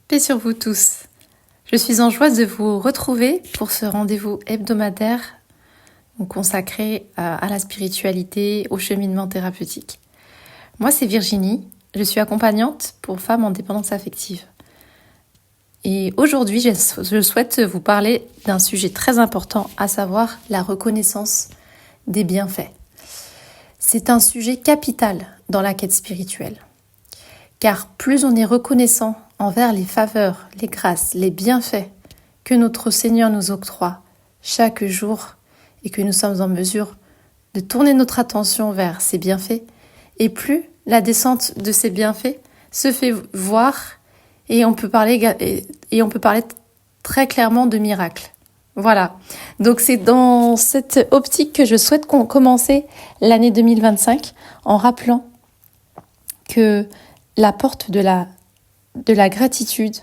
Paix sur vous tous. Je suis en joie de vous retrouver pour ce rendez-vous hebdomadaire consacré à la spiritualité, au cheminement thérapeutique. Moi, c'est Virginie. Je suis accompagnante pour femmes en dépendance affective. Et aujourd'hui, je souhaite vous parler d'un sujet très important, à savoir la reconnaissance des bienfaits. C'est un sujet capital dans la quête spirituelle. Car plus on est reconnaissant envers les faveurs, les grâces, les bienfaits que notre Seigneur nous octroie chaque jour et que nous sommes en mesure de tourner notre attention vers ces bienfaits, et plus la descente de ces bienfaits se fait voir et on peut parler très clairement de miracles. Voilà, donc c'est dans cette optique que je souhaite commencer l'année 2025 en rappelant que la porte de la gratitude,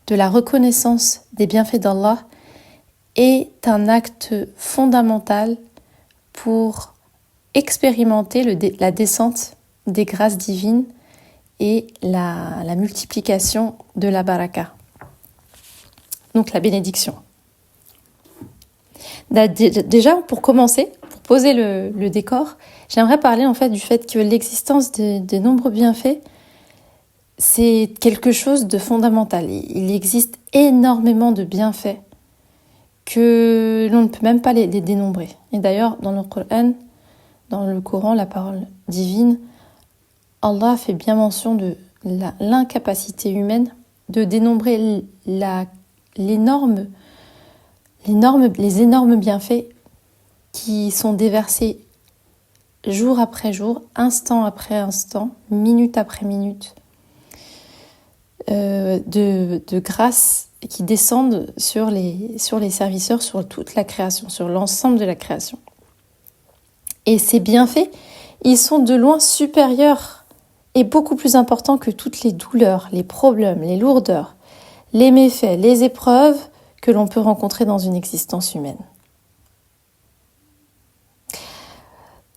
de la reconnaissance des bienfaits d'Allah est un acte fondamental pour expérimenter la descente des grâces divines et la multiplication de la baraka, donc la bénédiction. Déjà, pour commencer, pour poser le décor, j'aimerais parler en fait du fait que l'existence de nombreux bienfaits, c'est quelque chose de fondamental. Il existe énormément de bienfaits que l'on ne peut même pas les dénombrer. Et d'ailleurs, dans le Coran, la parole divine, Allah fait bien mention de l'incapacité humaine de dénombrer les énormes bienfaits qui sont déversés jour après jour, instant après instant, minute après minute, de grâce qui descendent sur les serviteurs, sur toute la création, sur l'ensemble de la création. Et ces bienfaits, ils sont de loin supérieurs et beaucoup plus importants que toutes les douleurs, les problèmes, les lourdeurs, les méfaits, les épreuves que l'on peut rencontrer dans une existence humaine.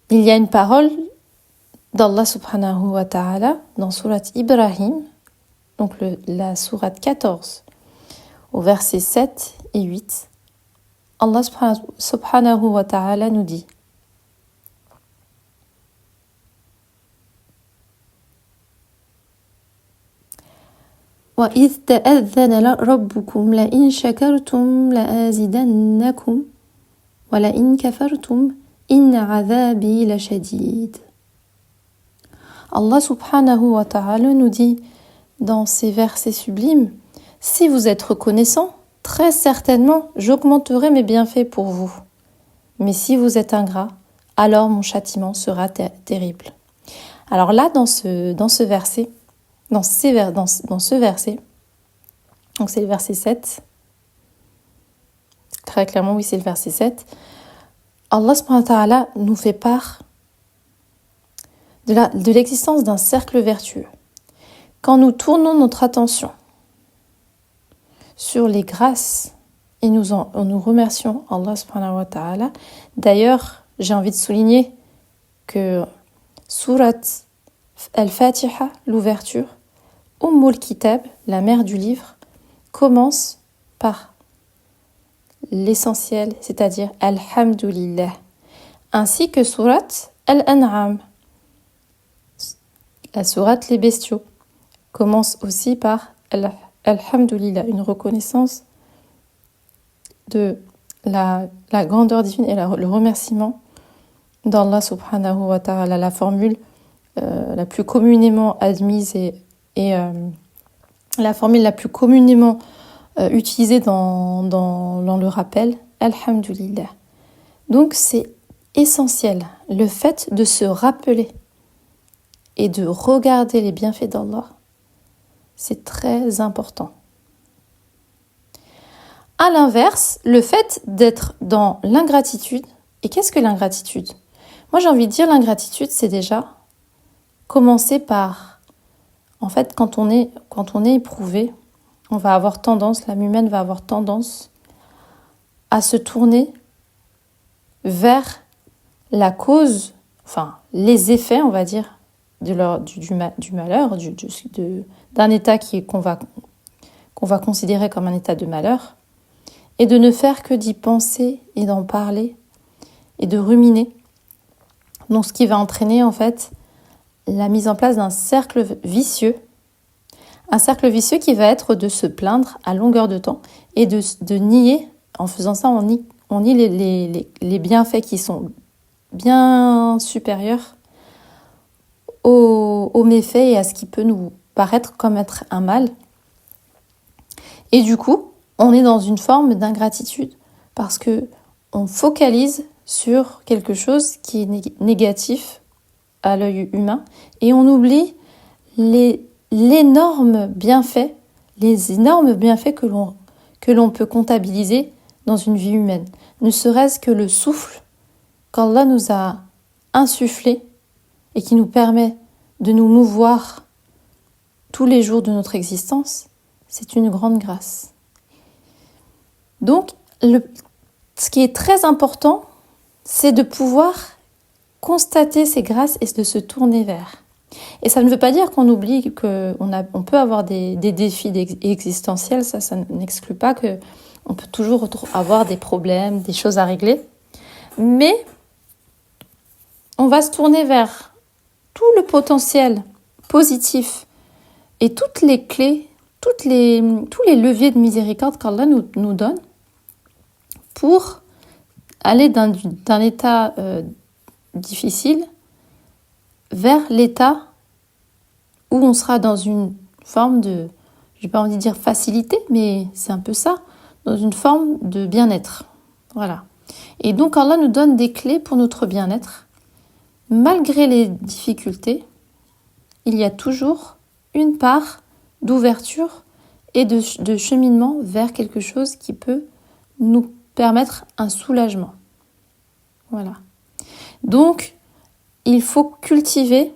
Il y a une parole d'Allah subhanahu wa ta'ala dans sourate Ibrahim, donc la sourate 14, au verset 7 et 8. Allah subhanahu wa ta'ala nous dit: وَإِذْ تَأَذَّنَ رَبُّكُمْ لَئِنْ شَكَرْتُمْ لَأَزِيدَنَّكُمْ وَلَئِنْ كَفَرْتُمْ إِنَّ عَذَابِي لَشَدِيدٌ. Allah subhanahu wa ta'ala nous dit dans ces versets sublimes: si vous êtes reconnaissant, très certainement j'augmenterai mes bienfaits pour vous. Mais si vous êtes ingrat, alors mon châtiment sera terrible. Alors là, dans ce verset, donc c'est le verset 7, très clairement, oui, c'est le verset 7, Allah subhanahu wa ta'ala nous fait part de l'existence d'un cercle vertueux. Quand nous tournons notre attention sur les grâces et nous remercions Allah subhanahu wa ta'ala. D'ailleurs, j'ai envie de souligner que Sourate Al-Fatiha, l'ouverture, Ummul Kitab, la mère du livre, commence par l'essentiel, c'est-à-dire Alhamdulillah, ainsi que Sourate Al-An'am, la sourate Les Bestiaux, commence aussi par Alhamdulillah, une reconnaissance de la grandeur divine et le remerciement d'Allah subhanahu wa ta'ala, la formule la plus communément admise et la formule la plus communément utilisée dans le rappel, Alhamdulillah. Donc c'est essentiel, le fait de se rappeler et de regarder les bienfaits d'Allah, c'est très important. À l'inverse, le fait d'être dans l'ingratitude, et qu'est-ce que l'ingratitude ? Moi j'ai envie de dire l'ingratitude, c'est déjà commencer par, en fait, quand on est éprouvé, on va avoir tendance, l'âme humaine va avoir tendance à se tourner vers la cause, enfin les effets, on va dire, du malheur, d'un état qu'on qu'on va considérer comme un état de malheur, et de ne faire que d'y penser et d'en parler et de ruminer. Donc ce qui va entraîner en fait la mise en place d'un cercle vicieux. Un cercle vicieux qui va être de se plaindre à longueur de temps et de nier. En faisant ça, on nie les bienfaits qui sont bien supérieurs aux méfaits et à ce qui peut nous paraître comme être un mal. Et du coup, on est dans une forme d'ingratitude parce que on focalise sur quelque chose qui est négatif à l'œil humain et on oublie les énormes bienfaits que l'on peut comptabiliser dans une vie humaine. Ne serait-ce que le souffle qu'Allah nous a insufflé et qui nous permet de nous mouvoir tous les jours de notre existence, c'est une grande grâce. Donc, ce qui est très important, c'est de pouvoir constater ces grâces et de se tourner vers. Et ça ne veut pas dire qu'on oublie qu'on peut avoir des défis existentiels, ça n'exclut pas qu'on peut toujours avoir des problèmes, des choses à régler. Mais on va se tourner vers tout le potentiel positif et toutes les clés, tous les leviers de miséricorde qu'Allah nous donne pour aller d'un état difficile vers l'état où on sera dans une forme de, je n'ai pas envie de dire facilité, mais c'est un peu ça, dans une forme de bien-être. Voilà. Et donc Allah nous donne des clés pour notre bien-être. Malgré les difficultés, il y a toujours une part d'ouverture et de cheminement vers quelque chose qui peut nous permettre un soulagement. Voilà. Donc, il faut cultiver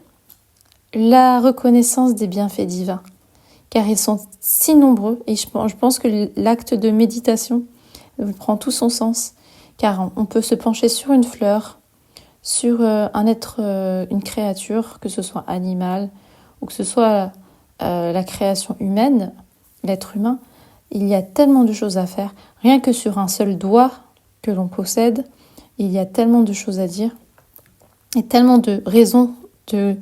la reconnaissance des bienfaits divins, car ils sont si nombreux et je pense que l'acte de méditation prend tout son sens, car on peut se pencher sur une fleur, sur un être, une créature, que ce soit animal ou que ce soit la création humaine, l'être humain. Il y a tellement de choses à faire, rien que sur un seul doigt que l'on possède, il y a tellement de choses à dire et tellement de raisons de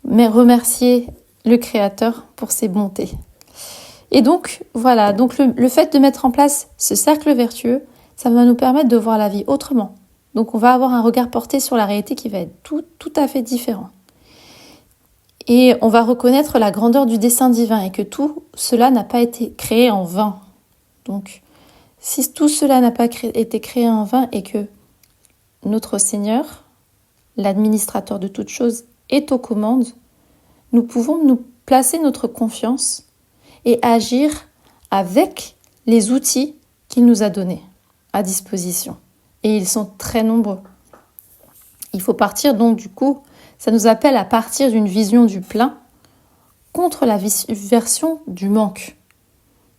remercier le Créateur pour ses bontés. Et donc, voilà, donc le fait de mettre en place ce cercle vertueux, ça va nous permettre de voir la vie autrement. Donc on va avoir un regard porté sur la réalité qui va être tout à fait différent. Et on va reconnaître la grandeur du dessein divin et que tout cela n'a pas été créé en vain. Donc, si tout cela n'a pas été créé en vain et que notre Seigneur, l'administrateur de toutes choses, est aux commandes, nous pouvons nous placer notre confiance et agir avec les outils qu'il nous a donnés à disposition. Et ils sont très nombreux. Il faut partir donc du coup, ça nous appelle à partir d'une vision du plein contre la version du manque.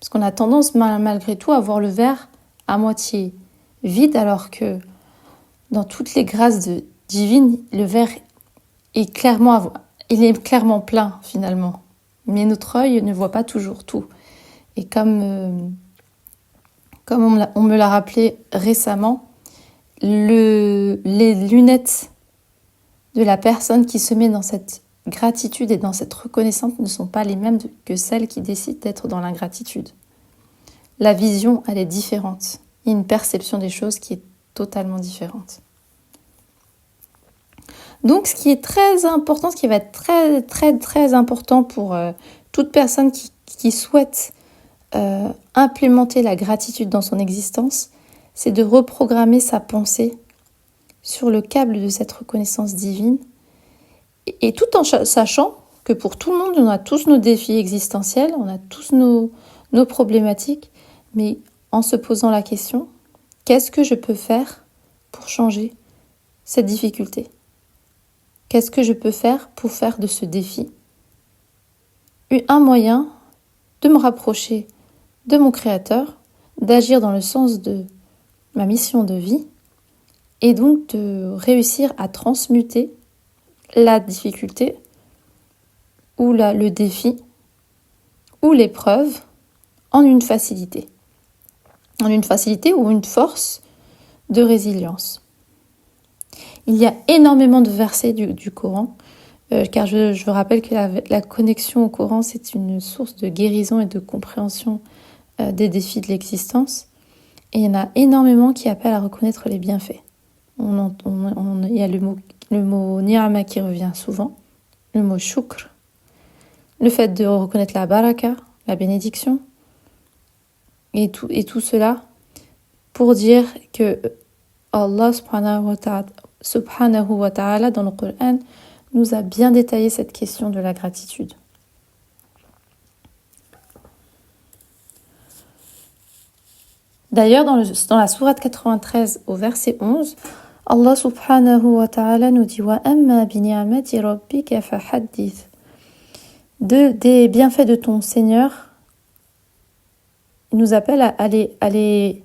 Parce qu'on a tendance malgré tout à voir le verre à moitié vide alors que dans toutes les grâces divines, le verre est clairement plein finalement. Mais notre œil ne voit pas toujours tout. Et comme on me l'a rappelé récemment, les lunettes de la personne qui se met dans cette gratitude et dans cette reconnaissance ne sont pas les mêmes que celles qui décident d'être dans l'ingratitude. La vision, elle est différente. Il y a une perception des choses qui est totalement différente. Donc, ce qui est très important, ce qui va être très, très, très important pour toute personne qui souhaite implémenter la gratitude dans son existence, c'est de reprogrammer sa pensée sur le câble de cette reconnaissance divine et tout en sachant que pour tout le monde, on a tous nos défis existentiels, on a tous nos problématiques, mais en se posant la question, qu'est-ce que je peux faire pour changer cette difficulté ? Qu'est-ce que je peux faire pour faire de ce défi un moyen de me rapprocher de mon Créateur, d'agir dans le sens de ma mission de vie et donc de réussir à transmuter la difficulté ou le défi ou l'épreuve en une facilité. En une facilité ou une force de résilience. Il y a énormément de versets du Coran, car je vous rappelle que la connexion au Coran, c'est une source de guérison et de compréhension des défis de l'existence. Et il y en a énormément qui appellent à reconnaître les bienfaits. Il y a le mot ni'ama qui revient souvent, le mot shukr, le fait de reconnaître la baraka, la bénédiction, et tout cela pour dire que Allah subhanahu wa ta'ala dans le Coran nous a bien détaillé cette question de la gratitude. D'ailleurs, dans la sourate 93 au verset 11, Allah subhanahu wa ta'ala nous dit « Wa amma bi ni'amati rabbika fahaddith » des bienfaits de ton Seigneur, il nous appelle à les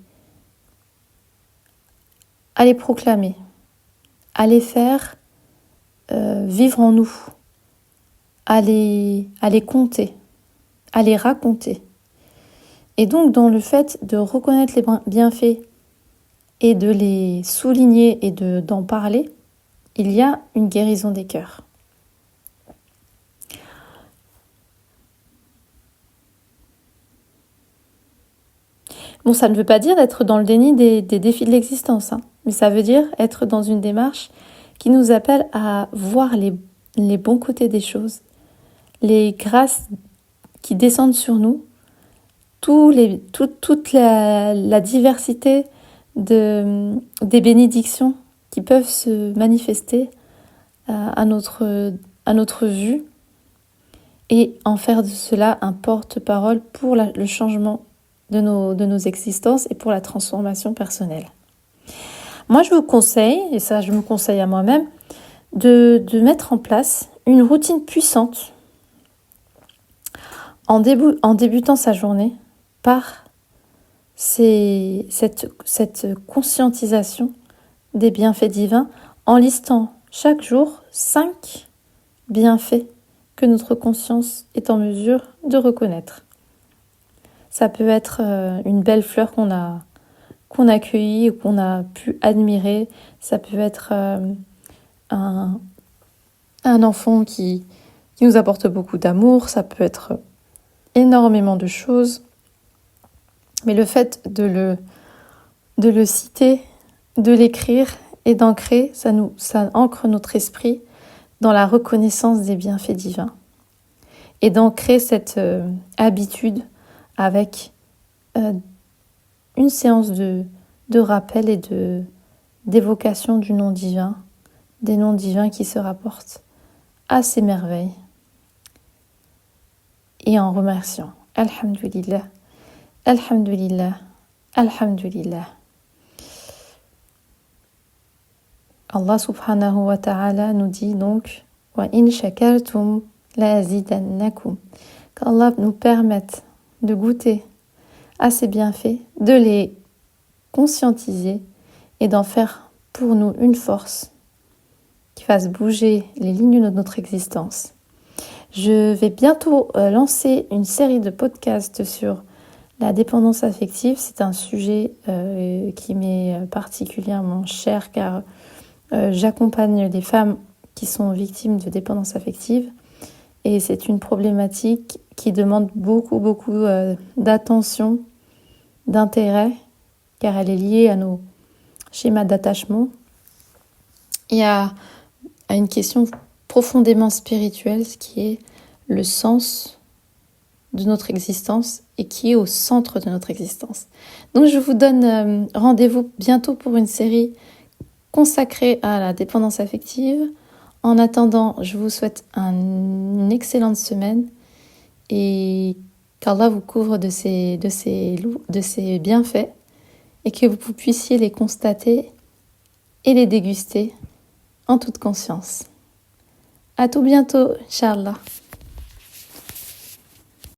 proclamer, à les faire vivre en nous, à les compter, à les raconter. Et donc, dans le fait de reconnaître les bienfaits et de les souligner et d'en parler, il y a une guérison des cœurs. Bon, ça ne veut pas dire être dans le déni des défis de l'existence, mais ça veut dire être dans une démarche qui nous appelle à voir les bons côtés des choses, les grâces qui descendent sur nous, toute la diversité des bénédictions qui peuvent se manifester à notre vue et en faire de cela un porte-parole pour le changement de nos existences et pour la transformation personnelle. Moi, je vous conseille, et ça je me conseille à moi-même, de mettre en place une routine puissante en débutant sa journée par cette conscientisation des bienfaits divins en listant chaque jour 5 bienfaits que notre conscience est en mesure de reconnaître. Ça peut être une belle fleur qu'on a cueillie ou qu'on a pu admirer. Ça peut être un enfant qui nous apporte beaucoup d'amour. Ça peut être énormément de choses. Mais le fait de le citer, de l'écrire et d'ancrer, ça ancre notre esprit dans la reconnaissance des bienfaits divins. Et d'ancrer cette habitude avec une séance de rappel et d'évocation du nom divin, des noms divins qui se rapportent à ces merveilles. Et en remerciant. Alhamdulillah, alhamdulillah, alhamdulillah. Allah subhanahu wa ta'ala nous dit donc « Wa in shakartum la azidannakum » qu'Allah nous permette de goûter à ces bienfaits, de les conscientiser et d'en faire pour nous une force qui fasse bouger les lignes de notre existence. Je vais bientôt lancer une série de podcasts sur la dépendance affective. C'est un sujet qui m'est particulièrement cher car j'accompagne les femmes qui sont victimes de dépendance affective. Et c'est une problématique qui demande beaucoup d'attention, d'intérêt, car elle est liée à nos schémas d'attachement et à une question profondément spirituelle, ce qui est le sens de notre existence et qui est au centre de notre existence. Donc je vous donne rendez-vous bientôt pour une série consacrée à la dépendance affective. En attendant, je vous souhaite une excellente semaine et qu'Allah vous couvre de ses bienfaits et que vous puissiez les constater et les déguster en toute conscience. À tout bientôt, Inch'Allah.